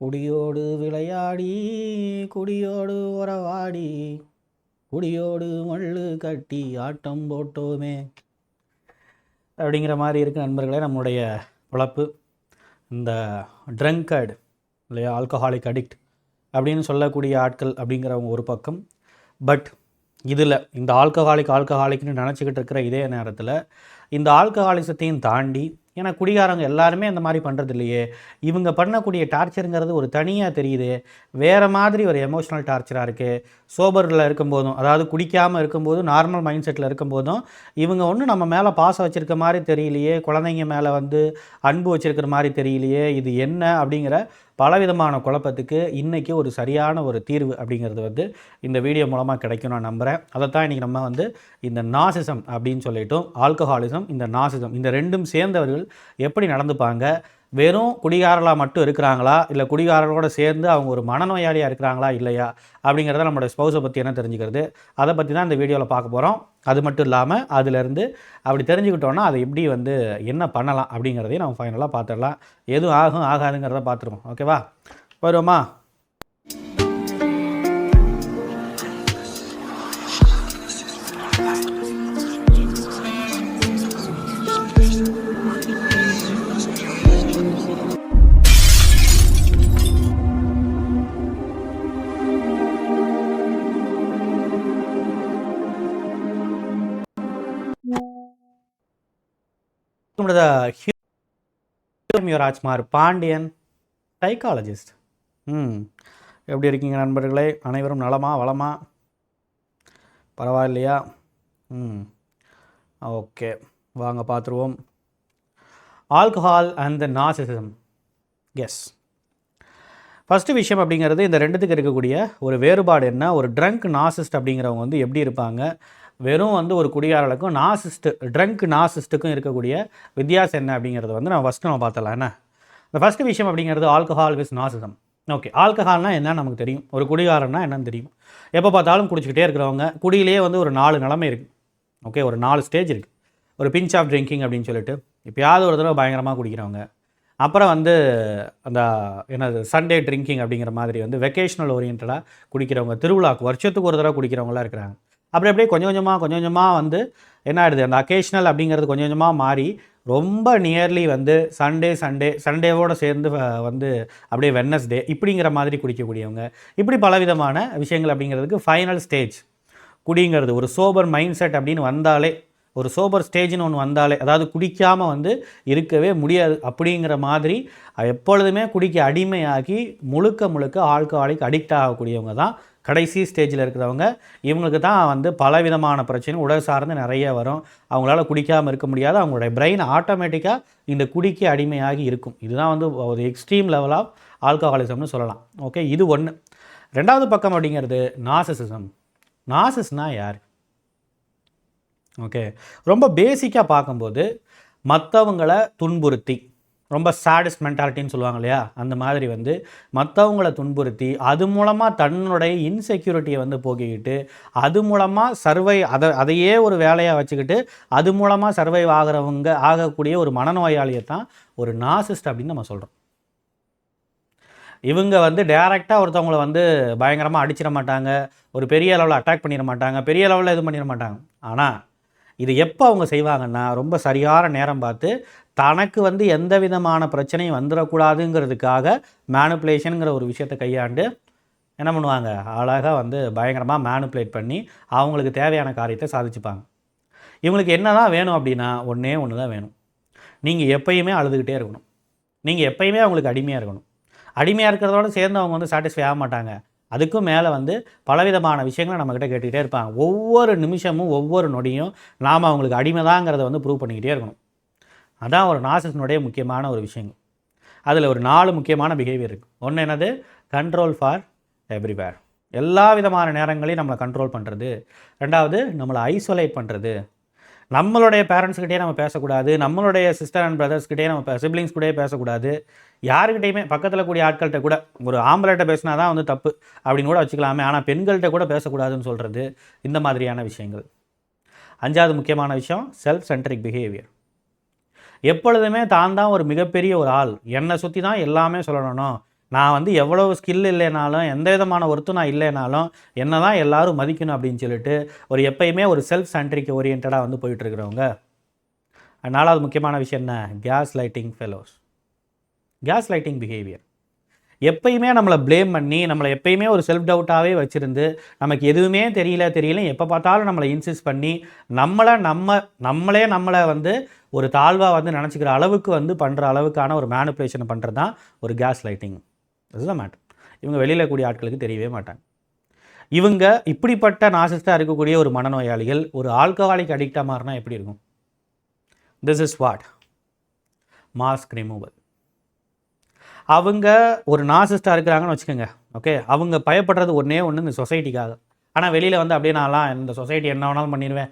குடியோடு விளையாடி குடியோடு உறவாடி குடியோடு மல்லு கட்டி ஆட்டம் போட்டோமே அப்படிங்கிற மாதிரி இருக்குது நண்பர்களே நம்முடைய பொழப்பு. இந்த ட்ரங்கர்டு இல்லையா, ஆல்கஹாலிக் அடிக்ட் அப்படின்னு சொல்லக்கூடிய ஆட்கள் அப்படிங்கிறவங்க ஒரு பக்கம். பட் இதில் இந்த ஆல்கஹாலிக்னு நினச்சிக்கிட்டு இருக்கிற இதே நேரத்தில் இந்த ஆல்கஹாலிசத்தையும் தாண்டி, ஏன்னா குடிகாரங்க எல்லாருமே அந்த மாதிரி பண்ணுறது இல்லையே, இவங்க பண்ணக்கூடிய டார்ச்சருங்கிறது ஒரு தனியாக தெரியுது, வேறு மாதிரி ஒரு எமோஷ்னல் டார்ச்சராக இருக்குது. சோபரில் இருக்கும்போதும், அதாவது குடிக்காமல் இருக்கும்போதும், நார்மல் மைண்ட் செட்டில் இருக்கும்போதும் இவங்க ஒன்றும் நம்ம மேலே பாசம் வச்சுருக்க மாதிரி தெரியலையே, குழந்தைங்க மேலே வந்து அன்பு வச்சுருக்கிற மாதிரி தெரியலையே, இது என்ன அப்படிங்கிற பலவிதமான குழப்பத்துக்கு இன்றைக்கி ஒரு சரியான ஒரு தீர்வு அப்படிங்கிறது வந்து இந்த வீடியோ மூலமாக கிடைக்கும் நான் நம்புகிறேன். அதைத்தான் இன்றைக்கி நம்ம வந்து இந்த நாசிசம் அப்படின்னு சொல்லிட்டோம், ஆல்கஹாலிசம், இந்த நாசிசம், இந்த ரெண்டும் சேர்ந்தவர்கள் எப்படி நடந்துப்பாங்க, வெறும் குடிகாரலாக மட்டும் இருக்கிறாங்களா, இல்லை குடிகாரர்களோடு சேர்ந்து அவங்க ஒரு மனநோயாளியாக இருக்கிறாங்களா இல்லையா அப்படிங்கிறத நம்மளோட ஸ்பௌஸை பற்றி என்ன தெரிஞ்சுக்கிறது, அதை பற்றி தான் இந்த வீடியோவில் பார்க்க போகிறோம். அது மட்டும் இல்லாமல் அதிலேருந்து அப்படி தெரிஞ்சுக்கிட்டோன்னா அதை எப்படி வந்து என்ன பண்ணலாம் அப்படிங்கிறதையும் நம்ம ஃபைனலாக பார்த்துடலாம். எதுவும் ஆகும் ஆகாதுங்கிறத பார்த்துருவோம். ஓகேவா, வருவோமா? ராஜ்குமார் பாண்டியன், சைக்காலஜிஸ்ட். எப்படி இருக்கீங்க நண்பர்களே? அனைவரும் நலமா வளமா? பரவாயில்லையா? ஓகே, வாங்க பார்த்துருவோம். Alcohol and the narcissism. Yes, first விஷயம் அப்படிங்கிறது இந்த ரெண்டுத்துக்கு இருக்கக்கூடிய ஒரு வேறுபாடு என்ன, ஒரு ட்ரங்க் நாசிஸ்ட் அப்படிங்கிறவங்க வந்து எப்படி இருப்பாங்க, வெறும் வந்து ஒரு குடியாரலுக்கும் ட்ரங்க் நாசிஸ்ட்டுக்கும் இருக்கக்கூடிய வித்தியாசம் என்ன அப்படிங்கிறது வந்து நம்ம பார்த்துடலாம். என்ன இந்த ஃபஸ்ட்டு விஷயம் அப்படிங்கிறது ஆல்கஹால் வித் நாசிசம். ஓகே, ஆல்கஹால்னால் என்னன்னு நமக்கு தெரியும், ஒரு குடிகாரன்னா என்னன்னு தெரியும். எப்போ பார்த்தாலும் குடிச்சிக்கிட்டே இருக்கிறவங்க, குடியிலேயே வந்து ஒரு 4 நிலைமை இருக்குது. ஓகே, ஒரு 4 ஸ்டேஜ் இருக்குது. ஒரு பிஞ்ச் ஆஃப் ட்ரிங்கிங் அப்படின்னு சொல்லிட்டு எப்போயாவது ஒரு தடவை பயங்கரமாக குடிக்கிறவங்க, அப்புறம் வந்து அந்த என்னது சண்டே ட்ரிங்கிங் அப்படிங்கிற மாதிரி வந்து வெக்கேஷனல் ஓரியன்டாக குடிக்கிறவங்க, திருவிழாக்கு வருஷத்துக்கு ஒரு தடவை குடிக்கிறவங்களாம் இருக்கிறாங்க. அப்படி அப்படியே கொஞ்சம் கொஞ்சமாக வந்து என்ன ஆகிடுது, அந்த அக்கேஷ்னல் அப்படிங்கிறது கொஞ்சம் கொஞ்சமாக மாறி ரொம்ப நியர்லி வந்து சண்டேவோடு சேர்ந்து வந்து அப்படியே வெட்னஸ்டே இப்படிங்கிற மாதிரி குடிக்கக்கூடியவங்க, இப்படி பலவிதமான விஷயங்கள் அப்படிங்கிறதுக்கு ஃபைனல் ஸ்டேஜ் குடிங்கிறது. ஒரு சோபர் மைண்ட் செட் அப்படின்னு வந்தாலே, ஒரு சோபர் ஸ்டேஜ்னு ஒன்று வந்தாலே, அதாவது குடிக்காமல் வந்து இருக்கவே முடியாது அப்படிங்கிற மாதிரி எப்பொழுதுமே குடிக்க அடிமையாகி முழுக்க ஆல்கஹாலிக் அடிக்ட் ஆகக்கூடியவங்க தான் கடைசி ஸ்டேஜில் இருக்கிறவங்க. இவங்களுக்கு தான் வந்து பலவிதமான பிரச்சனை உடல் சார்ந்து நிறைய வரும். அவங்களால குடிக்காமல் இருக்க முடியாது. அவங்களுடைய பிரெயின் ஆட்டோமேட்டிக்காக இந்த குடிக்கு அடிமையாகி இருக்கும். இதுதான் வந்து ஒரு எக்ஸ்ட்ரீம் லெவல் ஆஃப் ஆல்கஹாலிசம்னு சொல்லலாம். ஓகே, இது ஒன்று. ரெண்டாவது பக்கம் அப்படிங்கிறது நாசிசிசம். நாசிஸ்னால் யார்? ஓகே, ரொம்ப பேசிக்காக பார்க்கும்போது மற்றவங்களை துன்புறுத்தி, ரொம்ப சேடஸ்ட் மென்டாலிட்டின்னு சொல்லுவாங்க இல்லையா, அந்த மாதிரி வந்து மற்றவங்களை துன்புறுத்தி அது மூலமாக தன்னுடைய இன்செக்யூரிட்டியை வந்து போக்கிக்கிட்டு அது மூலமாக அதையே ஒரு வேலையாக வச்சுக்கிட்டு அது மூலமாக சர்வைவ் ஆகக்கூடிய ஒரு மனநோயாளியை தான் ஒரு நாசிஸ்ட் அப்படின்னு நம்ம சொல்கிறோம். இவங்க வந்து டைரெக்டாக ஒருத்தவங்களை வந்து பயங்கரமாக அடிச்சிட மாட்டாங்க, ஒரு பெரிய அளவில் அட்டாக் பண்ணிட மாட்டாங்க, பெரிய லெவலில் எதுவும் பண்ணிட மாட்டாங்க. ஆனால் இது எப்போ அவங்க செய்வாங்கன்னா, ரொம்ப சரியான நேரம் பார்த்து தனக்கு வந்து எந்த விதமான பிரச்சனையும் வந்துடக்கூடாதுங்கிறதுக்காக மேனுப்புலேஷனுங்கிற ஒரு விஷயத்தை கையாண்டு என்ன பண்ணுவாங்க, அழகாக வந்து பயங்கரமாக மேனுப்புலேட் பண்ணி அவங்களுக்கு தேவையான காரியத்தை சாதிச்சுப்பாங்க. இவங்களுக்கு என்ன தான் வேணும் அப்படின்னா, ஒன்றே ஒன்று தான் வேணும். நீங்கள் எப்பயுமே அழுதுகிட்டே இருக்கணும், நீங்கள் எப்பயுமே அவங்களுக்கு அடிமையாக இருக்கணும். அடிமையாக இருக்கிறதோட சேர்ந்து அவங்க வந்து சாட்டிஸ்ஃபை ஆக மாட்டாங்க. அதுக்கும் மேலே வந்து பலவிதமான விஷயங்களை நம்மக்கிட்ட கேட்டுக்கிட்டே இருப்பாங்க. ஒவ்வொரு நிமிஷமும் ஒவ்வொரு நொடியும் நாம் அவங்களுக்கு அடிமை தாங்கிறத வந்து ப்ரூவ் பண்ணிக்கிட்டே இருக்கணும். அதான் ஒரு நாசிஸ்னுடைய முக்கியமான ஒரு விஷயங்கள். அதில் ஒரு 4 முக்கியமான பிஹேவியர் இருக்குது. ஒன்று என்னது, கண்ட்ரோல் ஃபார் எவ்ரிவேர், எல்லா விதமான நேரங்களையும் நம்மளை கண்ட்ரோல் பண்ணுறது. ரெண்டாவது, நம்மளை ஐசோலேட் பண்ணுறது. நம்மளுடைய பேரண்ட்ஸ்கிட்டே நம்ம பேசக்கூடாது, நம்மளுடைய சிஸ்டர் அண்ட் பிரதர்ஸ்கிட்டே நம்ம சிப்ளிங்ஸ் கூடயே பேசக்கூடாது, யாருக்கிட்டையுமே பக்கத்தில் கூடிய ஆட்கள்கிட்ட கூட, ஒரு ஆம்பளைகிட்ட பேசினா தான் வந்து தப்பு அப்படின்னு கூட வச்சுக்கலாமே, ஆனால் பெண்கள்கிட்ட கூட பேசக்கூடாதுன்னு சொல்கிறது, இந்த மாதிரியான விஷயங்கள். 5வது முக்கியமான விஷயம், செல்ஃப் சென்ட்ரிக் பிஹேவியர். எப்பொழுதுமே தான் ஒரு மிகப்பெரிய ஒரு ஆள், என்னை சுற்றி தான் எல்லாமே சொல்லணும், நான் வந்து எவ்வளோ ஸ்கில் இல்லைனாலும், எந்த விதமான ஒர்த்தும் நான் இல்லைனாலும், என்ன தான் எல்லோரும் மதிக்கணும் அப்படின்னு சொல்லிட்டு ஒரு எப்பயுமே ஒரு செல்ஃப் சென்ட்ரிக் ஓரியன்டாக வந்து போயிட்டுருக்கிறவங்க. நாலாவது முக்கியமான விஷயம் என்ன? Case lighting fellows. Case lighting behaviour. எப்பயுமே நம்மளை ப்ளேம் பண்ணி, நம்மளை எப்பயுமே ஒரு செல்ஃப் டவுட்டாகவே வச்சுருந்து, நமக்கு எதுவுமே தெரியல எப்போ பார்த்தாலும் நம்மளை இன்சிஸ்ட் பண்ணி, நம்மளே வந்து ஒரு தாழ்வாக வந்து நினச்சிக்கிற அளவுக்கு வந்து பண்ணுற அளவுக்கான ஒரு மேனிப்புலேஷனை பண்ணுறது தான் ஒரு கேஸ் லைட்டிங். இதுதான் மேட்டர். இவங்க வெளியில் கூடிய ஆட்களுக்கு தெரியவே மாட்டாங்க. இவங்க இப்படிப்பட்ட நாசிஸ்டாக இருக்கக்கூடிய ஒரு மனநோயாளிகள் ஒரு ஆல்கஹாலிக் அடிக்டாக மாறினா எப்படி இருக்கும்? This is what mask removal. அவங்க ஒரு நாசிஸ்டாக இருக்கிறாங்கன்னு வச்சுக்கோங்க, ஓகே, அவங்க பயப்படுறது ஒன்றே ஒன்று, இந்த சொசைட்டிக்காக. ஆனால் வெளியில் வந்து அப்படியே நான்லாம் இந்த சொசைட்டி என்ன வேணாலும் பண்ணிடுவேன்,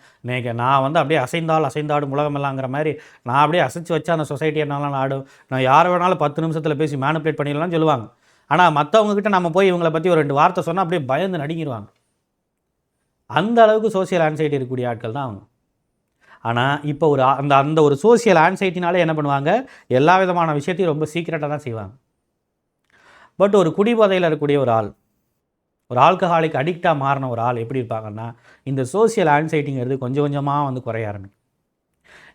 நான் வந்து அப்படியே அசைந்தாடும் உலகமெல்லாங்கிற மாதிரி நான் அப்படியே அசைச்சு வச்சா அந்த சொசைட்டி என்னாலும் ஆடும், நான் யாரை வேணாலும் 10 நிமிஷத்தில் பேசி மேனிப்புலேட் பண்ணிடலாம்னு சொல்லுவாங்க. ஆனால் மற்றவங்ககிட்ட நம்ம போய் இவங்களை பற்றி ஒரு 2 வார்த்தை சொன்னால் அப்படியே பயந்து நடுங்கிடுவாங்க. அந்த அளவுக்கு சோசியல் ஆன்சைட்டி இருக்கக்கூடிய ஆட்கள் தான் அவங்க. ஆனால் இப்போ ஒரு அந்த ஒரு சோசியல் ஆன்சைட்டினாலே என்ன பண்ணுவாங்க, எல்லா விதமான விஷயத்தையும் ரொம்ப சீக்கிரட்டாக தான் செய்வாங்க. பட் ஒரு குடிபோதையில் இருக்கக்கூடிய ஒரு ஆள், ஒரு ஆல்கஹாலிக் அடிக்டாக மாறின ஒரு ஆள் எப்படி இருப்பாங்கன்னா, இந்த சோசியல் ஆன்சைட்டிங்கிறது கொஞ்சம் கொஞ்சமாக வந்து குறைய ஆரம்பிக்கும்.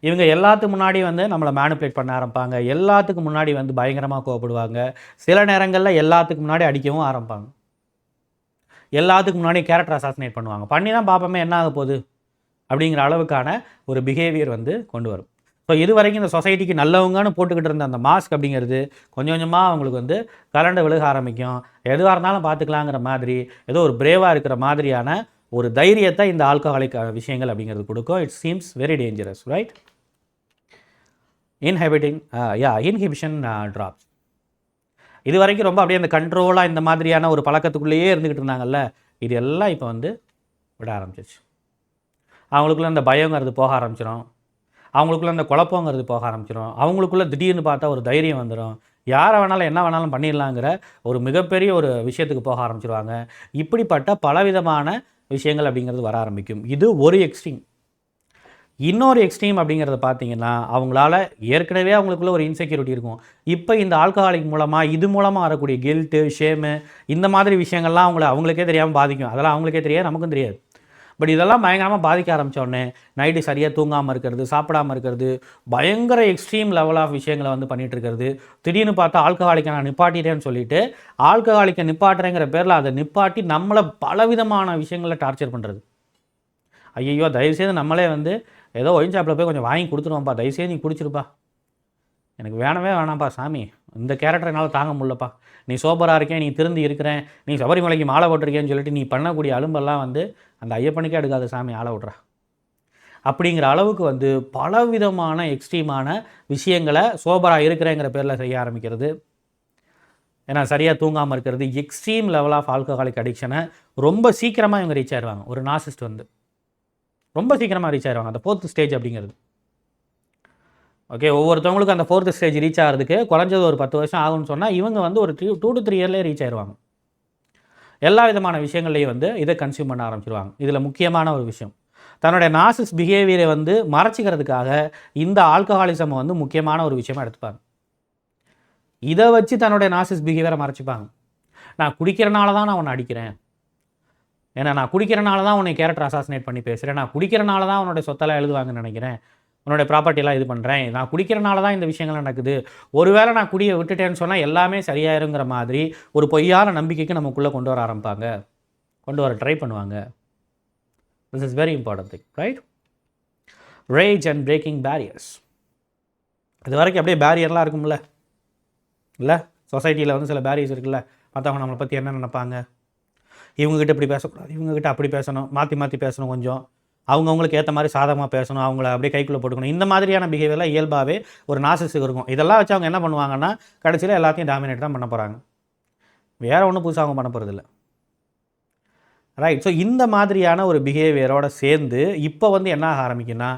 இவங்க எல்லாத்துக்கு முன்னாடி வந்து நம்மளை மேனிப்புலேட் பண்ண ஆரம்பிப்பாங்க, எல்லாத்துக்கும் முன்னாடி வந்து பயங்கரமாக கோவப்படுவாங்க, சில நேரங்களில் எல்லாத்துக்கு முன்னாடி அடிக்கவும் ஆரம்பிப்பாங்க, எல்லாத்துக்கு முன்னாடி கேரக்டர் அசாசினேட் பண்ணுவாங்க. பண்ணி தான் பார்ப்போமே என்ன ஆக போகுது அப்படிங்கிற அளவுக்கான ஒரு பிஹேவியர் வந்து கொண்டு வரும். ஸோ இது வரைக்கும் இந்த சொசைட்டிக்கு நல்லவங்கன்னு போட்டுக்கிட்டு இருந்த அந்த மாஸ்க் அப்படிங்கிறது கொஞ்சம் கொஞ்சமாக அவங்களுக்கு வந்து கலண்டு விழுக ஆரம்பிக்கும். எதுவாக இருந்தாலும் பார்த்துக்கலாங்கிற மாதிரி, ஏதோ ஒரு பிரேவாக இருக்கிற மாதிரியான ஒரு தைரியத்தை இந்த ஆல்கஹாலிக் விஷயங்கள் அப்படிங்கிறது கொடுக்கும். It seems very dangerous, right? Inhibition drops. இது வரைக்கும் ரொம்ப அப்படியே அந்த கண்ட்ரோலாக இந்த மாதிரியான ஒரு பழக்கத்துக்குள்ளேயே இருந்துக்கிட்டு இருந்தாங்கல்ல, இது எல்லாம் இப்போ வந்து விட ஆரம்பிச்சிச்சு. அவங்களுக்குள்ள அந்த பயங்கிறது போக ஆரம்பிச்சிடும், அவங்களுக்குள்ள அந்த குழப்பங்கிறது போக ஆரம்பிச்சிடும், அவங்களுக்குள்ள திடீர்னு பார்த்தா ஒரு தைரியம் வந்துடும், யாரை வேணாலும் என்ன வேணாலும் பண்ணிடலாங்கிற ஒரு மிகப்பெரிய ஒரு விஷயத்துக்கு போக ஆரம்பிச்சிருவாங்க. இப்படிப்பட்ட பலவிதமான விஷயங்கள் அப்படிங்கிறது வர ஆரம்பிக்கும். இது ஒரு எக்ஸ்ட்ரீம். இன்னொரு எக்ஸ்ட்ரீம் அப்படிங்கிறத பார்த்தீங்கன்னா, அவங்களால ஏற்கனவே அவங்களுக்குள்ள ஒரு இன்செக்யூரிட்டி இருக்கும். இப்போ இந்த ஆல்கஹாலிக் மூலமாக இது மூலமாக வரக்கூடிய கில்ட்டு, ஷேமு, இந்த மாதிரி விஷயங்கள்லாம் அவங்களுக்கே தெரியாமல் பாதிக்கும். அதெல்லாம் அவங்களுக்கே தெரியாது, நமக்கும் தெரியாது. பட் இதெல்லாம் பயங்கரமாக பாதிக்க ஆரம்பித்தோடனே நைட்டு சரியாக தூங்காமல் இருக்கிறது, சாப்பிடாமல் இருக்கிறது, பயங்கர எக்ஸ்ட்ரீம் லெவல் ஆஃப் விஷயங்களை வந்து பண்ணிகிட்டு இருக்கிறது. திடீர்னு பார்த்தா ஆல்கஹாலிக்கை நான் நிப்பாட்டிட்டேன்னு சொல்லிட்டு ஆல்கஹாலிக்கை நிப்பாட்டுறேங்கிற பேரில் அதை நிப்பாட்டி நம்மளை பலவிதமான விஷயங்களில் டார்ச்சர் பண்ணுறது. ஐயோ, தயவுசெய்து நம்மளே வந்து ஏதோ ஒயின் ஷாப்பில் போய் கொஞ்சம் வாங்கி கொடுத்துருவோம்ப்பா, தயவுசெய்து நீ குடிச்சிருப்பா, எனக்கு வேணாம்ப்பா சாமி, இந்த கேரக்டர் என்னால் தாங்க முடியலப்பா, நீ சோபராக இருக்கேன், நீ திருந்தி இருக்கிறேன், நீ சபரிமலைக்கு மாலை போட்டிருக்கேன்னு சொல்லிட்டு நீ பண்ணக்கூடிய அலும்பெல்லாம் வந்து அந்த ஐயப்பனுக்கே எடுக்காத சாமி, ஆளை விட்றா அப்படிங்கிற அளவுக்கு வந்து பலவிதமான எக்ஸ்ட்ரீமான விஷயங்களை சோபராக இருக்கிறேங்கிற பேரில் செய்ய ஆரம்பிக்கிறது. ஏன்னா சரியாக தூங்காமல் இருக்கிறது, எக்ஸ்ட்ரீம் லெவல் ஆஃப் ஆல்கஹாலிக் அடிக்ஷனை ரொம்ப சீக்கிரமாக இவங்க ரீச் ஆயிடுவாங்க. ஒரு நார்சிஸ்ட் வந்து ரொம்ப சீக்கிரமாக ரீச் ஆயிடுவாங்க, அந்த 4th ஸ்டேஜ் அப்படிங்கிறது. ஓகே, ஒவ்வொருத்தவங்களுக்கு அந்த 4th ஸ்டேஜ் ரீச் ஆகிறதுக்கு குறைஞ்சது ஒரு 10 வருஷம் ஆகும்னு சொன்னால், இவங்க வந்து ஒரு 2 to 3 இயர்லேயே ரீச் ஆயிடுவாங்க. எல்லா விதமான விஷயங்கள்லையும் வந்து இதை கன்சியூம் பண்ண ஆரம்பிச்சிருவாங்க. இதில் முக்கியமான ஒரு விஷயம், தன்னுடைய நார்சிஸ் பிஹேவியரை வந்து மறைச்சிக்கிறதுக்காக இந்த ஆல்கஹாலிசம் வந்து முக்கியமான ஒரு விஷயமா எடுத்துப்பாங்க. இதை வச்சு தன்னுடைய நார்சிஸ் பிஹேவியரை மறைச்சிப்பாங்க. நான் குடிக்கிறனால தான் நான் உன்னை அடிக்கிறேன், ஏன்னா நான் குடிக்கிறனால தான் உன்னை கேரக்டர் அசாசினேட் பண்ணி பேசுகிறேன், நான் குடிக்கிறனால தான் உன்னுடைய சொத்தெல்லாம் எழுதுவாங்கன்னு நினைக்கிறேன், உன்னுடைய ப்ராப்பர்ட்டிலாம் இது பண்ணுறேன், நான் குடிக்கிறனால தான் இந்த விஷயங்கள் நடக்குது, ஒருவேளை நான் குடியை விட்டுட்டேன்னு சொன்னால் எல்லாமே சரியாயிருங்கிற மாதிரி ஒரு பொய்யான நம்பிக்கைக்கு நமக்குள்ளே கொண்டு வர ஆரம்பிப்பாங்க, கொண்டு வர ட்ரை பண்ணுவாங்க. This is very important thing, right? Rage and breaking barriers. இது வரைக்கும் அப்படியே பேரியர்லாம் இருக்கும்ல, இல்லை சொசைட்டியில் வந்து சில பேரியர்ஸ் இருக்குல்ல, மற்றவங்க நம்மளை பற்றி என்ன நினைப்பாங்க, இவங்ககிட்ட இப்படி பேசக்கூடாது, இவங்ககிட்ட அப்படி பேசணும், மாற்றி பேசணும், கொஞ்சம் அவங்கவுங்களுக்கு ஏற்ற மாதிரி சாதகமாக பேசணும், அவங்கள அப்படியே கைக்குள்ளே போட்டுக்கணும், இந்த மாதிரியான பிஹேவியர்லாம் இயல்பாகவே ஒரு நார்சிஸ்டுக்கு இருக்கும். இதெல்லாம் வச்சு அவங்க என்ன பண்ணுவாங்கன்னா, கடைசியில் எல்லாத்தையும் டாமினேட் தான் பண்ண போகிறாங்க, வேறு ஒன்றும் புதுசாக அவங்க பண்ண போகிறதில்ல, ரைட்? ஸோ இந்த மாதிரியான ஒரு பிஹேவியரோடு சேர்ந்து இப்போ வந்து என்ன ஆக ஆரம்பிக்குன்னா,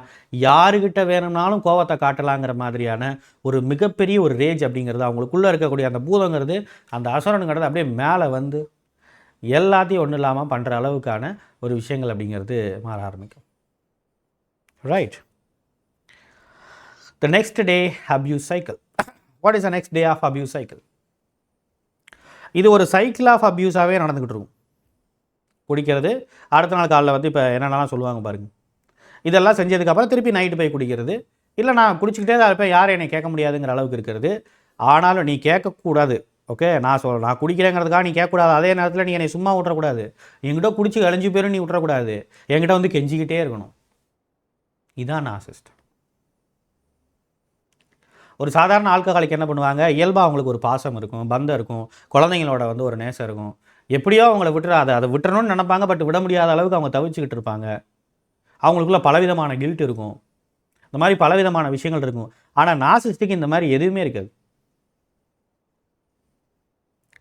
யாருக்கிட்ட வேணும்னாலும் கோவத்தை காட்டலாங்கிற மாதிரியான ஒரு மிகப்பெரிய ஒரு ரேஜ் அப்படிங்கிறது, அவங்களுக்குள்ளே இருக்கக்கூடிய அந்த பூதங்கிறது, அந்த அசுரனுங்கிறது அப்படியே மேலே வந்து எல்லாத்தையும் ஒன்றும் இல்லாமல் பண்ணுற அளவுக்கான ஒரு விஷயங்கள் அப்படிங்கிறது மாற ஆரம்பிக்கும், right? The next day abuse cycle. What is the next day of abuse cycle? இது ஒரு சைக்கிள் ஆஃப் அப்யூஸாகவே நடந்துக்கிட்டு இருக்கும். குடிக்கிறது, அடுத்த நாள் காலைல வந்து இப்போ என்னென்னலாம் சொல்லுவாங்க பாருங்கள். இதெல்லாம் செஞ்சதுக்கப்புறம் திருப்பி நைட்டு போய் குடிக்கிறது, இல்லை நான் குடிச்சிக்கிட்டே தான் இருப்பேன், யாரும் என்னை கேட்க முடியாதுங்கிற அளவுக்கு இருக்கிறது. ஆனாலும் நீ கேட்கக்கூடாது. ஓகே, நான் குடிக்கிறேங்கிறதுக்காக நீ கேட்கக்கூடாது. அதே நேரத்தில் நீ என்னை சும்மா விட்றக்கூடாது. என்கிட்ட குடிச்சு கழிஞ்சு போயிரும் நீ விட்றக்கூடாது. என்கிட்ட வந்து கெஞ்சிக்கிட்டே இருக்கணும். இதான் நார்சிசிஸ்ட். ஒரு சாதாரண ஆல்கஹாலிக் என்ன பண்ணுவாங்க, இயல்பாக அவங்களுக்கு ஒரு பாசம் இருக்கும், பந்தம் இருக்கும், குழந்தைங்களோட வந்து ஒரு நேசம் இருக்கும். எப்படியோ அவங்கள அதை விட்டுறணும்னு நினைப்பாங்க, பட் விட முடியாத அளவுக்கு அவங்க தவிச்சுக்கிட்டு இருப்பாங்க. அவங்களுக்குள்ள பலவிதமான கில்ட் இருக்கும், இந்த மாதிரி பலவிதமான விஷயங்கள் இருக்கும். ஆனால் நார்சிசிஸ்டுக்கு இந்த மாதிரி எதுவுமே இருக்காது.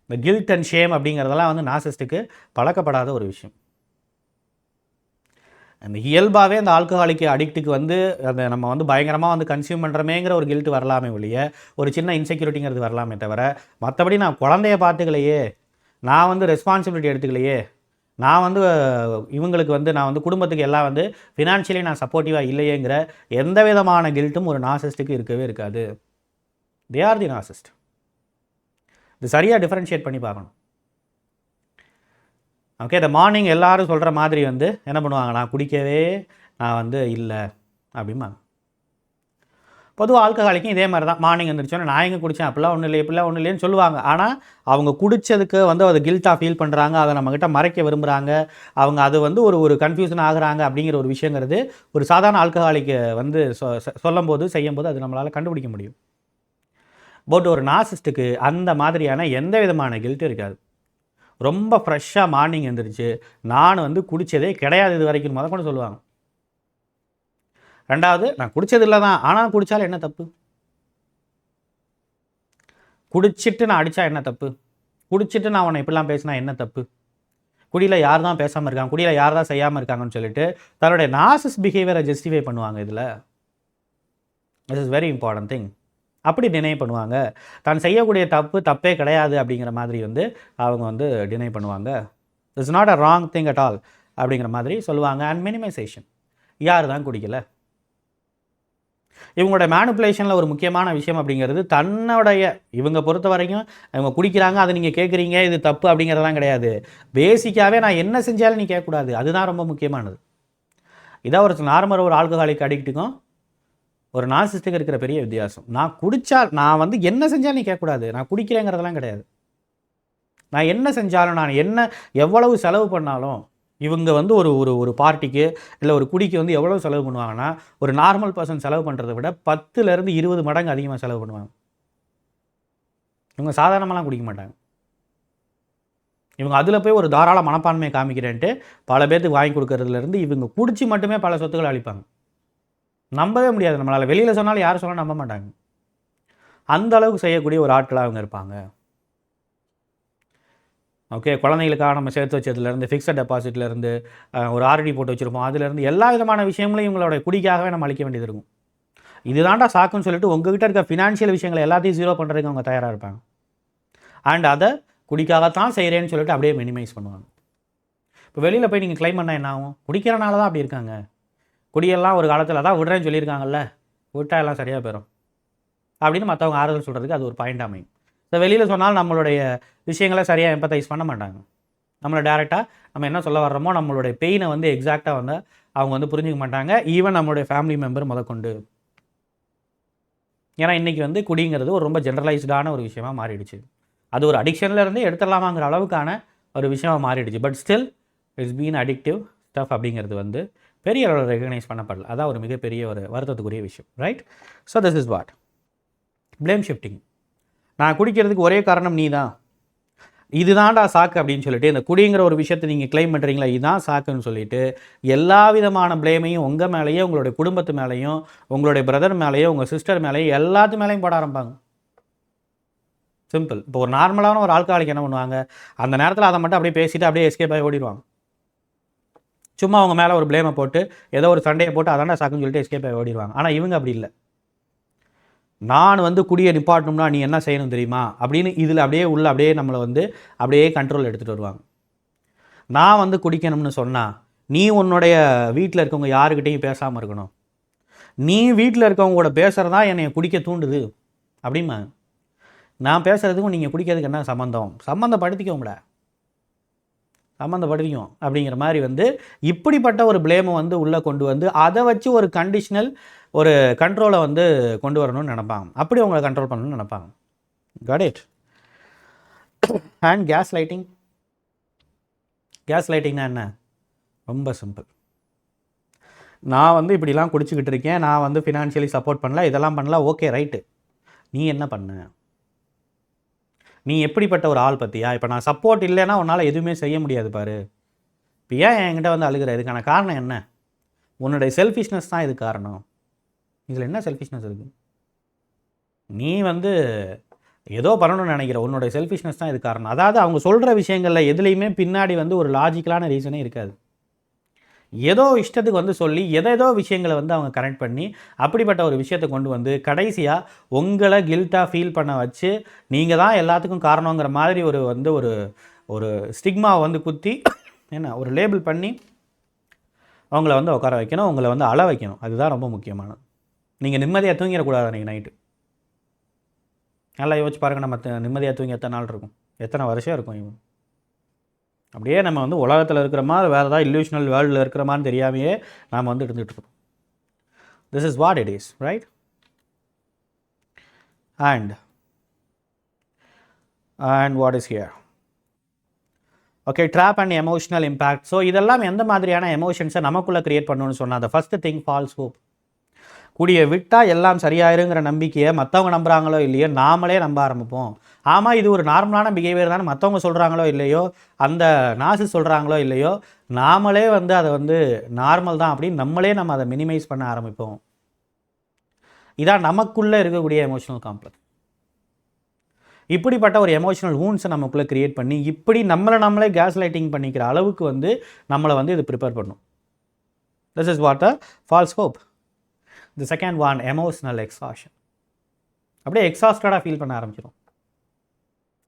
இந்த கில்ட் அண்ட் ஷேம் அப்படிங்கிறதெல்லாம் வந்து நார்சிசிஸ்டுக்கு பழக்கப்படாத ஒரு விஷயம். அந்த இயல்பாகவே அந்த ஆல்கஹாலிக் அடிக்ட்டுக்கு வந்து அந்த நம்ம வந்து பயங்கரமாக வந்து கன்சியூம் பண்ணுறமேங்கிற ஒரு கில்ட் வரலாமே ஒழிய, ஒரு சின்ன இன்செக்யூரிட்டிங்கிறது வரலாமே தவிர, மற்றபடி நான் குழந்தைய பார்த்துக்கலையே, நான் வந்து ரெஸ்பான்சிபிலிட்டி எடுத்துக்கலையே, நான் வந்து இவங்களுக்கு வந்து நான் வந்து குடும்பத்துக்கு எல்லாம் வந்து ஃபினான்ஷியலி நான் சப்போர்ட்டிவாக இல்லையேங்கிற எந்த விதமான கில்ட்டும் ஒரு நார்சிசிஸ்டுக்கு இருக்கவே இருக்காது. They are the narcissist. இது சரியாக டிஃபரன்ஷியேட் பண்ணி பார்க்கணும். ஓகே, இந்த மார்னிங் எல்லோரும் சொல்கிற மாதிரி வந்து என்ன பண்ணுவாங்க, நான் குடிக்கவே நான் வந்து இல்லை அப்படிம்பாங்க. பொதுவாக ஆல்கஹாலிக்கும் இதே மாதிரி தான். மார்னிங் வந்துருச்சோன்னா நான் எங்கே குடித்தேன், அப்படிலாம் ஒன்றும் இல்லை, இப்படிலாம் ஒன்றும் இல்லைன்னு சொல்லுவாங்க. ஆனால் அவங்க குடித்ததுக்கு வந்து அதை கில்ட்டாக ஃபீல் பண்ணுறாங்க, அதை நம்மக்கிட்ட மறைக்க விரும்புகிறாங்க, அவங்க அது வந்து ஒரு கன்ஃபியூஷன் ஆகுறாங்க அப்படிங்கிற ஒரு விஷயங்கிறது ஒரு சாதாரண ஆல்கஹாலிக்கு வந்து சொல்லும் போது செய்யும்போது அது நம்மளால் கண்டுபிடிக்க முடியும். பட் ஒரு நார்சிசிஸ்டுக்கு அந்த மாதிரியான எந்த விதமான கில்ட்டும் இருக்காது. ரொம்ப ஃப்ரெஷ்ஷாக மார்னிங் எழுந்திரிச்சு நான் வந்து குடித்ததே கிடையாது இது வரைக்கும் கூட சொல்லுவாங்க. ரெண்டாவது, நான் குடித்தது இல்லை தான், ஆனால் குடித்தாலும் என்ன தப்பு? குடிச்சிட்டு நான் அடித்தா என்ன தப்பு? குடிச்சிட்டு நான் அவனை இப்படிலாம் பேசினா என்ன தப்பு? குடியில் யார் தான் பேசாமல் இருக்காங்க, குடியில் யார் தான் செய்யாமல் இருக்காங்கன்னு சொல்லிட்டு தன்னுடைய நார்சிஸ் பிஹேவியரை ஜஸ்டிஃபை பண்ணுவாங்க. இதில் this is very important thing. அப்படி டினை பண்ணுவாங்க. தான் செய்யக்கூடிய தப்பே கிடையாது அப்படிங்கிற மாதிரி வந்து அவங்க வந்து டினை பண்ணுவாங்க. It's not a wrong thing at all அப்படிங்கிற மாதிரி சொல்லுவாங்க. அண்ட் மினிமைசேஷன், யார் தான் குடிக்கலை. இவங்களோட மேனிப்புலேஷனில் ஒரு முக்கியமான விஷயம் அப்படிங்கிறது இவங்க பொறுத்த வரைக்கும் இவங்க குடிக்கிறாங்க, அதை நீங்கள் கேட்குறீங்க, இது தப்பு அப்படிங்கிறதெல்லாம் கிடையாது. பேசிக்காகவே நான் என்ன செஞ்சாலும் நீ கேட்கக்கூடாது, அதுதான் ரொம்ப முக்கியமானது. இதான் ஒரு நார்மல் ஒரு ஆல்கஹாலிக் அடிக்ட்டுக்கும் ஒரு நார்சிசிஸ்டுக்கு இருக்கிற பெரிய வித்தியாசம். நான் வந்து என்ன செஞ்சாலும் நீ கேட்கக்கூடாது, நான் குடிக்கிறேங்கிறதெல்லாம் கிடையாது. நான் என்ன செஞ்சாலும், நான் எவ்வளவு செலவு பண்ணாலும், இவங்க வந்து ஒரு பார்ட்டிக்கு இல்லை ஒரு குடிக்கு வந்து எவ்வளோ செலவு பண்ணுவாங்கன்னா, ஒரு நார்மல் பர்சன் செலவு பண்ணுறதை விட 10லேருந்து 20 மடங்கு அதிகமாக செலவு பண்ணுவாங்க. இவங்க சாதாரணமாலாம் குடிக்க மாட்டாங்க. இவங்க அதில் போய் ஒரு தாராள மனப்பான்மையை காமிக்கிறேன்ட்டு பல பேர்த்துக்கு வாங்கி கொடுக்கறதுலேருந்து இவங்க குடிச்சு மட்டுமே பல சொத்துக்களை அளிப்பாங்க. நம்பவே முடியாது நம்மளால். வெளியில் சொன்னாலும் யாரும் சொன்னால் நம்ப மாட்டாங்க. அந்த அளவுக்கு செய்யக்கூடிய ஒரு ஆட்களாக அவங்க இருப்பாங்க. ஓகே, குழந்தைங்களுக்காக நம்ம சேர்த்து வச்சதுலேருந்து, ஃபிக்ஸட் டெபாசிட்லேருந்து, ஒரு ஆர்டி போட்டு வச்சுருப்போம், அதுலேருந்து எல்லா விதமான விஷயங்களையும் இவங்களோட குடிக்காகவே நம்ம அளிக்க வேண்டியது இருக்கும். இதுதான்டா சாக்குன்னு சொல்லிட்டு உங்ககிட்ட இருக்க ஃபினான்ஷியல் விஷயங்களை எல்லாத்தையும் ஜீரோ பண்ணுறதுக்கு அவங்க தயாராக இருப்பாங்க. அண்ட் அதை குடிக்காகத்தான் செய்கிறேன்னு சொல்லிட்டு அப்படியே மினிமைஸ் பண்ணுவாங்க. இப்போ வெளியில் போய் நீங்கள் கிளைம் பண்ணால் என்ன ஆகும்? குடிக்கிறனால தான் அப்படி இருக்காங்க, குடியெல்லாம் ஒரு காலத்தில் தான் விடுறேன்னு சொல்லியிருக்காங்கல்ல, விட்டா எல்லாம் சரியாக போயிடும் அப்படின்னு மற்றவங்க ஆறுதல் சொல்கிறதுக்கு அது ஒரு பாயிண்ட் அமையும். ஸோ வெளியில் சொன்னால் நம்மளுடைய விஷயங்களை சரியாக எம்பத்தைஸ் பண்ண மாட்டாங்க. நம்மளை டேரெக்டாக நம்ம என்ன சொல்ல வர்றோமோ நம்மளுடைய பெயினை வந்து எக்ஸாக்டாக வந்து அவங்க வந்து புரிஞ்சிக்க மாட்டாங்க, ஈவன் நம்மளுடைய ஃபேமிலி மெம்பர் முதற்கொண்டு. ஏன்னா இன்றைக்கி வந்து குடிங்கிறது ஒரு ரொம்ப ஜென்ரலைஸ்டான ஒரு விஷயமாக மாறிடுச்சு. அது ஒரு அடிக்ஷன்லேருந்து எடுத்துடலாமாங்கிற அளவுக்கான ஒரு விஷயமாக மாறிடுச்சு. But still it's been addictive stuff அப்படிங்கிறது வந்து பெரிய அளவில் ரெகனைஸ் பண்ணப்படல. அதான் ஒரு மிகப்பெரிய ஒரு வருத்தத்துக்குரிய விஷயம், right? So this is what blame shifting. நான் குடிக்கிறதுக்கு ஒரே காரணம் நீ தான், இதுதான்டா சாக்கு அப்படின்னு சொல்லிட்டு இந்த குடிங்கிற ஒரு விஷயத்தை நீங்கள் கிளைம் பண்ணுறீங்களா, இதுதான் சாக்குன்னு சொல்லிட்டு எல்லா விதமான ப்ளேமையும் உங்கள் மேலேயும், உங்களுடைய குடும்பத்து மேலேயும், உங்களுடைய பிரதர் மேலேயும், உங்கள் சிஸ்டர் மேலேயும், எல்லாத்து மேலேயும் போட ஆரம்பிப்பாங்க. சிம்பிள். இப்போ ஒரு நார்மலான ஒரு ஆல்கஹாலிக் என்ன பண்ணுவாங்க, அந்த நேரத்தில் அதை மட்டும் அப்படியே பேசிட்டு அப்படியே எஸ்கேப் ஆகி ஓடிடுவாங்க. சும்மா அவங்க மேலே ஒரு ப்ளேமை போட்டு ஏதோ ஒரு சண்டையை போட்டு அதாண்டா சாக்குன்னு சொல்லிட்டு எஸ்கேப் ஆகி ஓடிடுவாங்க. ஆனால் இவங்க அப்படி இல்லை. நான் வந்து குடியை நிப்பாட்டணும்னா நீ என்ன செய்யணும் தெரியுமா அப்படின்னு இதில் அப்படியே நம்மளை வந்து அப்படியே கண்ட்ரோல் எடுத்துகிட்டு வருவாங்க. நான் வந்து குடிக்கணும்னு சொன்னால் நீ உன்னுடைய வீட்டில் இருக்கவங்க யாருக்கிட்டையும் பேசாமல் இருக்கணும், நீ வீட்டில் இருக்கவங்க கூட பேசுகிறதா என்னை குடிக்க தூண்டுது அப்படிமா. நான் பேசுகிறதுக்கும் நீங்கள் குடிக்கிறதுக்கு என்ன சம்மந்தம், சம்மந்தப்படுத்திக்கோங்களே, சம்மந்தப்படுத்திக்கும் அப்படிங்கிற மாதிரி வந்து இப்படிப்பட்ட ஒரு ப்ளேமை வந்து உள்ளே கொண்டு வந்து அதை வச்சு ஒரு கண்டிஷனல் ஒரு கண்ட்ரோலை வந்து கொண்டு வரணும்னு நினைப்பாங்க. அப்படி அவங்களை கண்ட்ரோல் பண்ணணும்னு நினைப்பாங்க. Got it. And gaslighting. கேஸ் லைட்டிங்னா என்ன? ரொம்ப சிம்பிள். நான் வந்து இப்படிலாம் குடிச்சிக்கிட்டு இருக்கேன், நான் வந்து ஃபினான்ஷியலி சப்போர்ட் பண்ணல, இதெல்லாம் பண்ணல, ஓகே ரைட்டு. நீ என்ன பண்ண? நீ எப்படிப்பட்ட ஒரு ஆள் பற்றியா? இப்போ நான் சப்போர்ட் இல்லைன்னா உன்னால் எதுவுமே செய்ய முடியாது பாரு. இப்போ ஏன் என்கிட்ட வந்து அழுகிற? இதுக்கான காரணம் என்ன? உன்னுடைய செல்ஃபிஷ்னஸ் தான் இது காரணம். இதில் என்ன செல்ஃபிஷ்னஸ் இருக்குது? நீ வந்து ஏதோ பண்ணணும்னு நினைக்கிற, உன்னுடைய செல்ஃபிஷ்னஸ் தான் இது காரணம். அதாவது அவங்க சொல்கிற விஷயங்களில் எதுலேயுமே பின்னாடி வந்து ஒரு லாஜிக்கலான ரீசனே இருக்காது. ஏதோ இஷ்டத்துக்கு வந்து சொல்லி எதேதோ விஷயங்களை வந்து அவங்க கனெக்ட் பண்ணி அப்படிப்பட்ட ஒரு விஷயத்தை கொண்டு வந்து கடைசியாக உங்களை கில்ட்டாக ஃபீல் பண்ண வச்சு நீங்கள் தான் எல்லாத்துக்கும் காரணங்கிற மாதிரி ஒரு வந்து ஒரு ஒரு ஸ்டிக்மாவை வந்து குத்தி என்ன ஒரு லேபிள் பண்ணி அவங்கள வந்து உட்கார வைக்கணும், உங்களை வந்து அழ வைக்கணும். அதுதான் ரொம்ப முக்கியமானது. நீங்கள் நிம்மதியாக தூங்கிடக்கூடாது அன்றைக்கி நைட்டு. நல்லா யோசிச்சு பாருங்கள், நம்ம நிம்மதியாக தூங்கி எத்தனை நாள் இருக்கும், எத்தனை வருஷம் இருக்கும். இவன் அப்படியே நம்ம வந்து உலகத்தில் இருக்கிற மாதிரி வேறு ஏதாவது இல்லூஷனல் வேர்ல்டில் இருக்கிற மாதிரி தெரியாமையே நாம் வந்து இருந்துகிட்டு இருக்கோம். This is what it is, right? And what is here? Okay, drop and emotional impact. So இதெல்லாம் எந்த மாதிரியான எமோஷன்ஸை நமக்குள்ளே க்ரியேட் பண்ணணும்னு சொன்னால், அந்த ஃபஸ்ட்டு திங் ஃபால்ஸ் ஹோப். கூடிய விட்டால் எல்லாம் சரியாயிருங்கிற நம்பிக்கையை மற்றவங்க நம்புகிறாங்களோ இல்லையோ நாமளே நம்ப ஆரம்பிப்போம். ஆமாம், இது ஒரு நார்மலான பிஹேவியர் தானே, மற்றவங்க சொல்கிறாங்களோ இல்லையோ, அந்த நாசு சொல்கிறாங்களோ இல்லையோ, நாமளே வந்து அதை வந்து நார்மல் தான் அப்படின்னு நம்ம அதை மினிமைஸ் பண்ண ஆரம்பிப்போம். இதான் நமக்குள்ளே இருக்கக்கூடிய எமோஷனல் காம்ப்ளெக்ஸ். இப்படிப்பட்ட ஒரு எமோஷனல் வூண்ட்ஸை நமக்குள்ளே க்ரியேட் பண்ணி இப்படி நம்மளே கேஸ் லைட்டிங் பண்ணிக்கிற அளவுக்கு வந்து நம்மளை வந்து இது ப்ரிப்பேர் பண்ணும். This is what a false hope. The second one, emotional exhaustion. அப்படியே எக்ஸாஸ்டடாக ஃபீல் பண்ண ஆரம்பிச்சிடும்.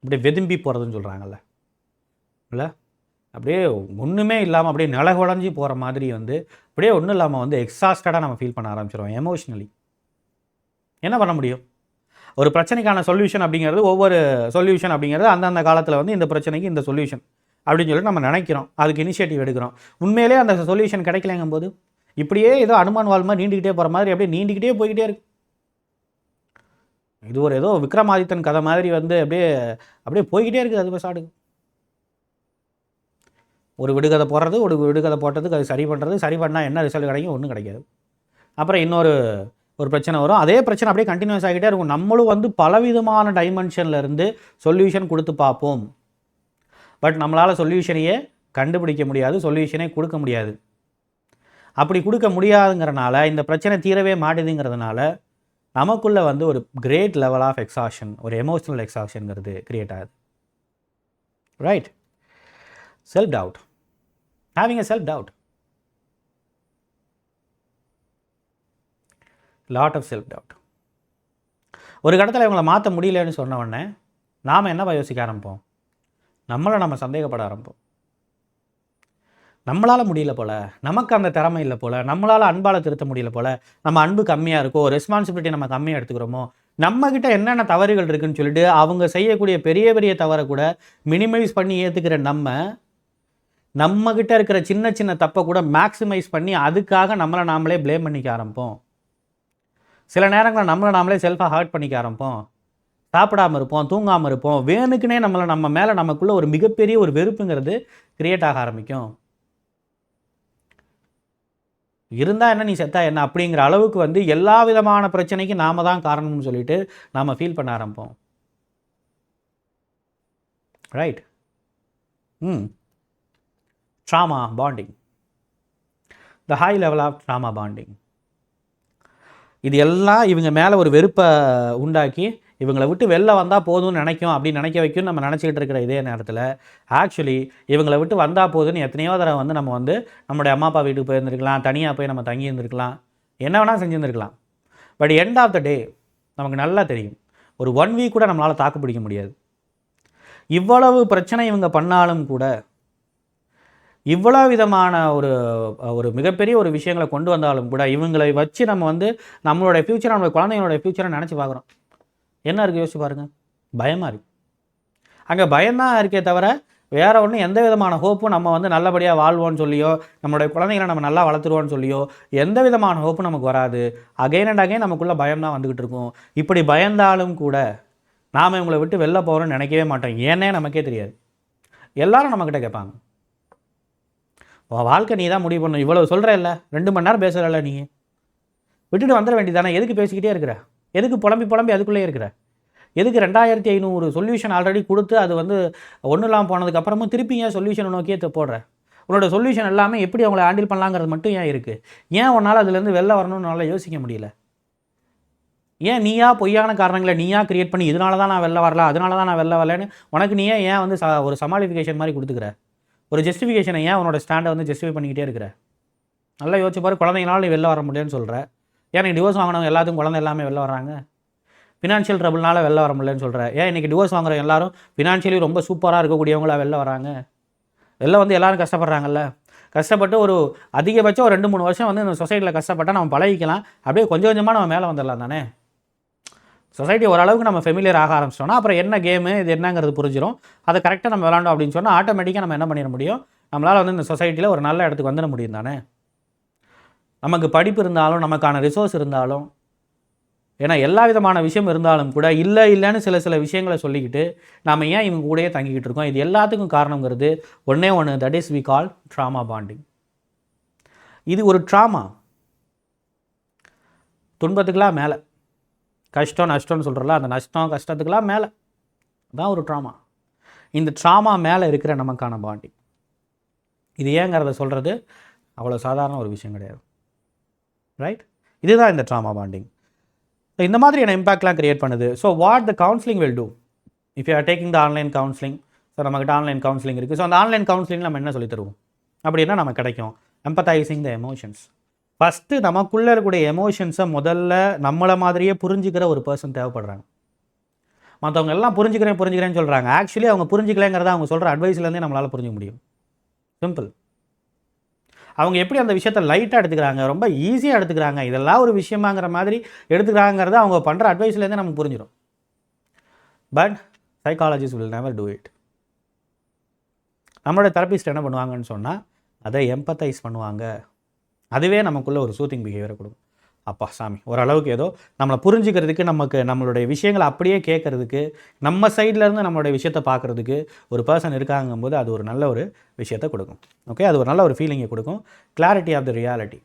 அப்படியே வெதும்பி போகிறதுன்னு சொல்கிறாங்கல்ல, இல்லை அப்படியே ஒன்றுமே இல்லாமல் அப்படியே நிலகுடஞ்சி போகிற மாதிரி வந்து அப்படியே ஒன்றும் இல்லாமல் வந்து எக்ஸாஸ்டடாக நம்ம ஃபீல் பண்ண ஆரம்பிச்சிடும் எமோஷ்னலி. என்ன பண்ண முடியும்? ஒரு பிரச்சனைக்கான சொல்யூஷன் அப்படிங்கிறது, ஒவ்வொரு சொல்யூஷன் அப்படிங்கிறது அந்தந்த காலத்தில் வந்து இந்த பிரச்சனைக்கு இந்த சொல்யூஷன் அப்படின்னு சொல்லிட்டு நம்ம நினைக்கிறோம், அதுக்கு இனிஷியேட்டிவ் எடுக்கிறோம். உண்மையிலே அந்த சொல்யூஷன் கிடைக்கலங்கும் போது இப்படியே ஏதோ அனுமான் வால் மாதிரி நீண்டிக்கிட்டே போகிற மாதிரி அப்படியே நீண்டிக்கிட்டே போய்கிட்டே இருக்கு. இது ஒரு ஏதோ விக்ரமாதித்தன் கதை மாதிரி வந்து அப்படியே போய்கிட்டே இருக்குது. அது சாடு ஒரு விடுகதை போடுறது, ஒரு விடுகதை போட்டதுக்கு அது சரி பண்ணுறது, சரி பண்ணால் என்ன ரிசல்ட் கிடைக்கும்? ஒன்றும் கிடைக்காது. அப்புறம் இன்னொரு பிரச்சனை வரும், அதே பிரச்சனை அப்படியே கண்டினியூஸ் ஆகிட்டே இருக்கும். நம்மளும் வந்து பலவிதமான டைமென்ஷன்லேருந்து சொல்யூஷன் கொடுத்து பார்ப்போம். பட் நம்மளால் சொல்யூஷனையே கண்டுபிடிக்க முடியாது, சொல்யூஷனே கொடுக்க முடியாது. அப்படி கொடுக்க முடியாதுங்கிறனால, இந்த பிரச்சனை தீரவே மாட்டுதுங்கிறதுனால நமக்குள்ளே வந்து ஒரு கிரேட் லெவல் ஆஃப் எக்ஸாஷன், ஒரு எமோஷனல் எக்ஸாஷனுங்கிறது கிரியேட் ஆகுது. Right? Self doubt. Having a self doubt. Lot of self doubt. ஒரு கடத்தில் இவங்களை மாற்ற முடியலன்னு சொன்ன உடனே நாம் என்னப்பா யோசிக்க ஆரம்பிப்போம்? நம்மளை நம்ம சந்தேகப்பட ஆரம்பிப்போம். நம்மளால் முடியல போல், நமக்கு அந்த திறமை இல்லை போல், நம்மளால் அன்பால் திருத்த முடியல போல், நம்ம அன்பு கம்மியாக இருக்கோ, ரெஸ்பான்சிபிலிட்டி நம்ம கம்மியாக எடுத்துக்கிறோமோ, நம்மக்கிட்ட என்னென்ன தவறுகள் இருக்குதுன்னு சொல்லிட்டு அவங்க செய்யக்கூடிய பெரிய பெரிய தவறை கூட மினிமைஸ் பண்ணி ஏற்றுக்கிற நம்மக்கிட்ட இருக்கிற சின்ன சின்ன தப்பை கூட மேக்ஸிமைஸ் பண்ணி அதுக்காக நம்மளை நாமளே ப்ளேம் பண்ணிக்க ஆரம்பிப்போம். சில நேரங்களில் நம்மளை நாமளே செல்ஃபாக ஹர்ட் பண்ணிக்க ஆரம்பிப்போம். சாப்பிடாமல் இருப்போம், தூங்காமல் இருப்போம். வேணுக்குனே நம்ம மேலே நமக்குள்ளே ஒரு மிகப்பெரிய ஒரு வெறுப்புங்கிறது கிரியேட் ஆக ஆரம்பிக்கும். இருந்தால் என்ன, நீ செத்தா என்ன அப்படிங்கிற அளவுக்கு வந்து எல்லா விதமான பிரச்சனைக்கும் நாம தான் காரணம்னு சொல்லிட்டு நாம் ஃபீல் பண்ண ஆரம்பிப்போம். Right? Trauma bonding, the high level of trauma bonding. இது எல்லாம் இவங்க மேலே ஒரு வெறுப்பை உண்டாக்கி இவங்களை விட்டு வெளில வந்தால் போதும்னு நினைக்கும், அப்படின்னு நினைக்க வைக்கும். நம்ம நினச்சிக்கிட்டு இருக்கிற இதே நேரத்தில் ஆக்சுவலி இவங்களை விட்டு வந்தால் போதுன்னு எத்தனையோ தடவை வந்து நம்ம வந்து நம்மளுடைய அம்மா அப்பா வீட்டுக்கு போயிருந்துருக்கலாம், தனியாக போய் நம்ம தங்கி இருந்திருக்கலாம், என்ன வேணால் செஞ்சுருந்துருக்கலாம். பட் எண்ட் ஆஃப் த டே நமக்கு நல்லா தெரியும், ஒரு 1 வீக் கூட நம்மளால் தாக்கு பிடிக்க முடியாது. இவ்வளவு பிரச்சனை இவங்க பண்ணாலும் கூட, இவ்வளோ விதமான ஒரு மிகப்பெரிய ஒரு விஷயங்களை கொண்டு வந்தாலும் கூட, இவங்களை வச்சு நம்ம வந்து நம்மளுடைய ஃப்யூச்சர், நம்மளுடைய குழந்தைங்களோட ஃப்யூச்சரை நினச்சி பார்க்குறோம். என்ன இருக்குது யோசிச்சு பாருங்கள். பயமாக இருக்குது. அங்கே பயம்தான் இருக்கே தவிர வேறு ஒன்றும் எந்த விதமான ஹோப்பும் நம்ம வந்து நல்லபடியாக வாழ்வோன்னு சொல்லியோ, நம்மளுடைய குழந்தைங்களை நம்ம நல்லா வளர்த்துருவோன்னு சொல்லியோ எந்த விதமான ஹோப்பும் நமக்கு வராது. அகைன் அண்ட் அகைன் நமக்குள்ளே பயம் தான் வந்துக்கிட்டு இருக்கும். இப்படி பயந்தாலும் கூட நாம் இவங்களை விட்டு வெளில போகிறோன்னு நினைக்கவே மாட்டோம். ஏன்னே நமக்கே தெரியாது. எல்லாரும் நம்மக்கிட்ட கேட்பாங்க, வாழ்க்கை நீ தான் முடிவு பண்ணணும், இவ்வளோ சொல்கிற இல்லை, 2 மணி நேரம் பேசுகிறல்ல, நீ விட்டுட்டு வந்துட வேண்டியதானே, எதுக்கு பேசிக்கிட்டே இருக்கிற, எதுக்கு புலம்பி அதுக்குள்ளே இருக்கிற, எதுக்கு 2500 சொல்யூஷன் ஆல்ரெடி கொடுத்து அது வந்து ஒன்றும் இல்லாமல் போனதுக்கப்புறமும் திருப்பி ஏன் சொல்யூஷனை நோக்கியே போடுற, உன்னோட சொல்யூஷன் எல்லாமே எப்படி அவங்கள ஹேண்டில் பண்ணலாங்கிறது மட்டும் ஏன் இருக்குது, ஏன் உன்னால் அதுலேருந்து வெளில வரணும்னு நல்லா யோசிக்க முடியல, ஏன் நீயா பொய்யான காரணங்களை நீயா கிரியேட் பண்ணி இதனால தான் நான் வெளில வரல, அதனால தான் நான் வெளில வரலன்னு உனக்கு நீயே ஏன் வந்து ஒரு சமாளிஃபிகேஷன் மாதிரி கொடுத்துக்கிற, ஒரு ஜஸ்டிஃபிகேஷனை ஏன் உன்னோட ஸ்டாண்டை வந்து ஜஸ்டிஃபை பண்ணிக்கிட்டே இருக்கிற. நல்லா யோசிச்சு பாரு, குழந்தைங்களால நீ வெளில வர முடியலன்னு சொல்கிற, ஏன் நீ டிவோர்ஸ் வாங்கினவங்க எல்லாத்துக்கும் குழந்தை எல்லாமே வெளில வர்றாங்க, ஃபினான்ஷியல் ட்ரபிள்னால வெளில வர முடியலன்னு சொல்கிறேன், ஏன் இன்றைக்கி டிவோர்ஸ் வாங்குற எல்லாரும் ஃபினான்ஷியலி ரொம்ப சூப்பராக இருக்கக்கூடியவங்களா வெளில வராங்க, வெளில வந்து எல்லோரும் கஷ்டப்படுறாங்கல்ல, கஷ்டப்பட்டு ஒரு அதிகபட்சம் ஒரு 2-3 வருஷம் வந்து இந்த சொசைட்டியில் கஷ்டப்பட்டால் நம்ம பழகிக்கலாம், அப்படியே கொஞ்சம் கொஞ்சமாக நம்ம மேலே வந்துடலாம் தானே. சொசைட்டி ஓரளவுக்கு நம்ம ஃபெமிலியர் ஆக ஆரம்பிச்சிட்டோம்னா அப்புறம் என்ன கேமு இது என்னங்கிறது புரிஞ்சிடும், அதை கரெக்டாக நம்ம விளாண்டோம் அப்படின்னு சொன்னால் ஆட்டோமேட்டிக்காக நம்ம என்ன பண்ணிட முடியும், நம்மளால் வந்து இந்த சொசைட்டியில் ஒரு நல்ல இடத்துக்கு வந்துட முடியும் தானே. நமக்கு படிப்பு இருந்தாலும் நமக்கான ரிசோர்ஸ் இருந்தாலும், ஏன்னா எல்லா விதமான விஷயம் இருந்தாலும் கூட இல்லைன்னு சில விஷயங்களை சொல்லிக்கிட்டு நாம் ஏன் இவங்க கூடயே தங்கிக்கிட்டு இருக்கோம். இது எல்லாத்துக்கும் காரணங்கிறது ஒன்றே ஒன்று, that is we call trauma bonding. இது ஒரு ட்ராமா, துன்பத்துக்கெலாம் மேலே, கஷ்டம் நஷ்டம்னு சொல்கிறல, அந்த நஷ்டம் கஷ்டத்துக்கெலாம் மேலே தான் ஒரு ட்ராமா. இந்த ட்ராமா மேலே இருக்கிற நமக்கான பாண்டிங், இது ஏங்கிறத சொல்கிறது அவ்வளோ சாதாரண ஒரு விஷயம் கிடையாது, ரைட்? இதுதான் இந்த ட்ராமா பாண்டிங். இந்த மாதிரியான இம்பாக்ட்லாம் கிரியேட் பண்ணுது. So what the counselling will do if you are taking the online counselling. So நம்மகிட்ட ஆன்லைன் கவுன்சிலிங் இருக்குது. ஸோ அந்த ஆன்லைன் கவுன்சிலிங் நம்ம என்ன சொல்லி தருவோம் அப்படின்னா நமக்கு கிடைக்கும் எம்பத்தைசிங் த எமோஷன்ஸ். ஃபஸ்ட்டு நமக்குள்ளே இருக்கக்கூடிய எமோஷன்ஸை முதல்ல நம்மளை மாதிரியே புரிஞ்சுக்கிற ஒரு பர்சன் தேவைப்படுறாங்க. மற்றவங்க எல்லாம் புரிஞ்சுக்கிறேன்னு சொல்கிறாங்க, ஆக்சுவலி அவங்க புரிஞ்சிக்கலைங்கிறத அவங்க சொல்கிற அட்வைஸ்லேருந்தே நம்மளால் புரிஞ்சிக்க முடியும். சிம்பிள். அவங்க எப்படி அந்த விஷயத்தை லைட்டாக எடுத்துக்கிறாங்க, ரொம்ப ஈஸியாக எடுத்துக்கிறாங்க, இதெல்லாம் ஒரு விஷயமாங்கிற மாதிரி எடுத்துக்கிறாங்கிறத அவங்க பண்ணுற அட்வைஸ்லேருந்தே நமக்கு புரிஞ்சிடும். But psychologist will never do it. நம்மளோட தெரபிஸ்ட் என்ன பண்ணுவாங்கன்னு சொன்னால் அதை எம்பத்தைஸ் பண்ணுவாங்க. அதுவே நமக்குள்ளே ஒரு சூத்திங் பிஹேவியரை கொடுக்கும். அப்பா சாமி, ஓரளவுக்கு ஏதோ நம்மளை புரிஞ்சுக்கிறதுக்கு, நமக்கு நம்மளுடைய விஷயங்களை அப்படியே கேட்குறதுக்கு, நம்ம சைட்லேருந்து நம்மளுடைய விஷயத்தை பார்க்குறதுக்கு ஒரு பர்சன் இருக்காங்கும்போது அது ஒரு நல்ல ஒரு விஷயத்தை கொடுக்கும். ஓகே, அது ஒரு நல்ல ஒரு ஃபீலிங்கை கொடுக்கும். Clarity of the reality.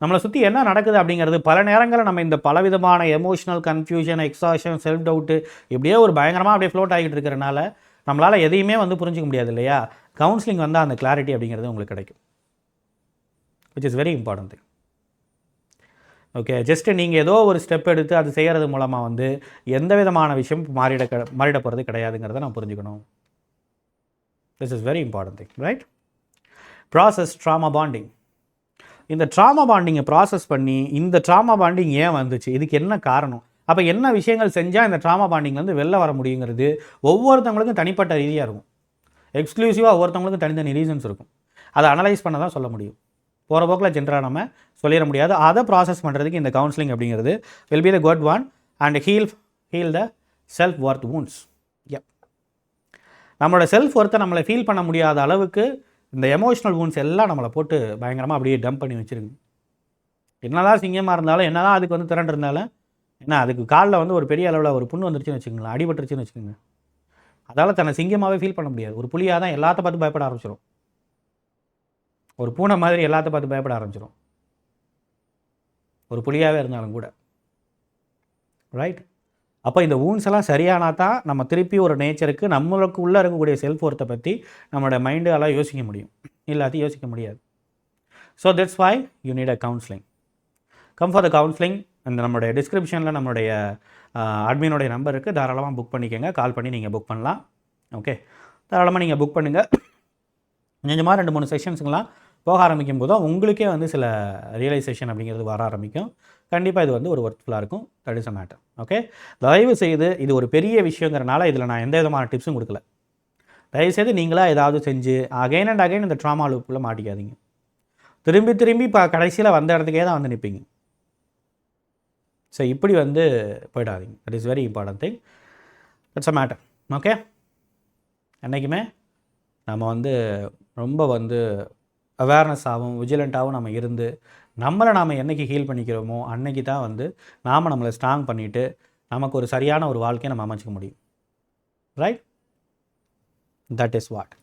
நம்மளை சுற்றி என்ன நடக்குது அப்படிங்கிறது பல நேரங்களில் நம்ம இந்த பலவிதமான emotional confusion, exhaustion, self doubt இப்படியே ஒரு பயங்கரமாக அப்படியே ஃப்ளோட் ஆகிட்டு இருக்கிறனால நம்மளால் எதையுமே வந்து புரிஞ்சிக்க முடியாது இல்லையா. கவுன்சிலிங் வந்தால் அந்த கிளாரிட்டி அப்படிங்கிறது உங்களுக்கு கிடைக்கும், which is very important thing. Okay, just நீங்கள் ஏதோ ஒரு ஸ்டெப் எடுத்து அது செய்கிறது மூலமாக வந்து எந்த விதமான விஷயம் மாறிட போகிறது கிடையாதுங்கிறத நான் புரிஞ்சுக்கணும். This is very important thing, right? Process drama bonding. இந்த ட்ராமா பாண்டிங்கை ப்ராசஸ் பண்ணி இந்த ட்ராமா பாண்டிங் ஏன் வந்துச்சு, இதுக்கு என்ன காரணம், அப்போ என்ன விஷயங்கள் செஞ்சால் இந்த ட்ராமா பாண்டிங்லேருந்து வெளில வர முடியுங்கிறது ஒவ்வொருத்தவங்களுக்கும் தனிப்பட்ட ரீதியாக இருக்கும். எக்ஸ்க்ளூசிவாக ஒவ்வொருத்தவங்களுக்கும் தனித்தனி ரீசன்ஸ் இருக்கும். அதை அனலைஸ் பண்ண தான் சொல்ல முடியும். போகிற போக்கில் ஜென்ரலாக நம்ம சொல்லிட முடியாது. அதை ப்ராசஸ் பண்ணுறதுக்கு இந்த கவுன்சிலிங் அப்படிங்கிறது will be the good one and heal the self worth wounds. நம்மளோட செல்ஃப் ஒர்த்தை நம்மளை ஃபீல் பண்ண முடியாத அளவுக்கு இந்த எமோஷ்னல் வூண்ட்ஸ் எல்லாம் நம்மளை போட்டு பயங்கரமாக அப்படியே டம்ப் பண்ணி வச்சுருக்கு. என்னதான் சிங்கமாக இருந்தாலும், என்னதான் அதுக்கு வந்து திரண்டு இருந்தாலும், ஏன்னா அதுக்கு காலில் வந்து ஒரு பெரிய அளவில் ஒரு புண்ணு வந்துருச்சுன்னு வச்சுக்கோங்களேன், அடிபட்டுருச்சுன்னு வச்சுக்கோங்க, அதால் தன்னை சிங்கமாகவே ஃபீல் பண்ண முடியாது. ஒரு புலியாக தான் எல்லாத்த பார்த்து பயப்பட ஆரம்பிச்சிடும். ஒரு பூனை மாதிரி எல்லாத்த பார்த்து பயப்பட ஆரம்பிச்சிடும், ஒரு புலியாகவே இருந்தாலும் கூட, ரைட்? அப்போ இந்த வூண்ட்ஸ் எல்லாம் சரியானா தான் நம்ம திருப்பி ஒரு நேச்சருக்கு, நம்மளுக்கு உள்ளே இருக்கக்கூடிய செல்ஃப் ஒர்த்தை பற்றி நம்மளோட மைண்டு எல்லாம் யோசிக்க முடியும், எல்லாத்தையும் யோசிக்க முடியாது. So that's why you need a counselling. Come for the counselling. இந்த நம்மளுடைய டிஸ்கிரிப்ஷனில் நம்மளுடைய அட்மினுடைய நம்பர் இருக்குது, தாராளமாக புக் பண்ணிக்கோங்க, கால் பண்ணி நீங்கள் புக் பண்ணலாம். ஓகே, தாராளமாக நீங்கள் புக் பண்ணுங்கள். கொஞ்சமாக 2-3 செஷன்ஸுங்களாம் போக ஆரம்பிக்கும் போதும் உங்களுக்கே வந்து சில ரியலைசேஷன் அப்படிங்கிறது வர ஆரம்பிக்கும். கண்டிப்பாக இது வந்து ஒரு ஒர்த்ஃபுல்லாக இருக்கும். That is a matter. Okay, தயவு செய்து இது ஒரு பெரிய விஷயங்கிறனால இதில் நான் எந்த விதமான டிப்ஸும் கொடுக்கல. தயவுசெய்து நீங்களாக ஏதாவது செஞ்சு அகைன் அண்ட் அகைன் இந்த ட்ராமா லூப்புக்குள்ளே மாட்டிக்காதீங்க. திரும்பி இப்போ கடைசியில் வந்த இடத்துக்கே தான் வந்து நிற்பீங்க. ஸோ இப்படி வந்து போயிடாதீங்க. That is very important thing. It's a matter. Okay, என்றைக்குமே நம்ம வந்து ரொம்ப வந்து அவேர்னஸாகவும் விஜிலண்ட்டாகவும் நம்ம இருந்து நம்மளை நாம் என்றைக்கு ஹீல் பண்ணிக்கிறோமோ அன்றைக்கி தான் வந்து நாம் நம்மளை ஸ்ட்ராங் பண்ணிவிட்டு நமக்கு ஒரு சரியான ஒரு வாழ்க்கையை நம்ம அமைச்சிக்க முடியும். Right, that is what.